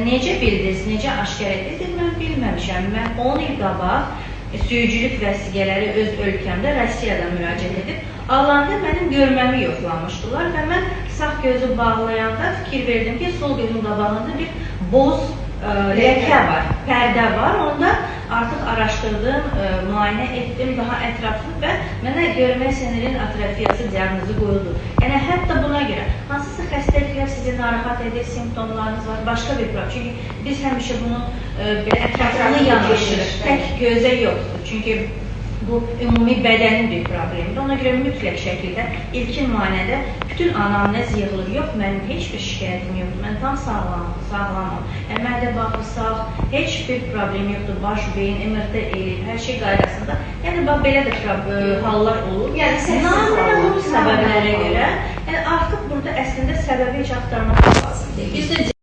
necə bildiniz, necə aşkar etdiniz? Mən bilməmişəm. Mən 10 il qabaq sürücülük vəsiqələri öz ölkəmdə Rusiyadan müraciət edib, alanda mənim görməmi yoxlamışdılar və mən sağ gözü bağlayanda fikir verdim ki, sol gözün qabağında bir boz ləkə var, pərdə var. Onda artıq araşdırdım, müayinə etdim daha ətraflı və mənə görmə sinirinin atrofiyası diaqnozu qoyuldu. Yəni, hətta buna görə hansısa xəstəliklər sizi narahat edir, simptomlarınız var, başqa bir problem. Çünki biz həmişə bunu ətraflı yanaşırıq, tək gözə yoxdur. Çünki bu ümumi bədənin bir problemidir. Ona görə mütləq şəkildə ilkin müayinədə bütün anamnez yığılır. Yox, mənim heç bir şikayətim yoxdur. Mən tam sağlamam. Mədə bağırsaq, heç bir problem yoxdur. Baş, beyin, MRT eləyir, hər şey qaydasında. Yəni, belə də hallar olur. Yəni, naməlum səbəblərə görə. Yəni, artıq burada əslində səbəbi heç axtarmaq lazım deyil.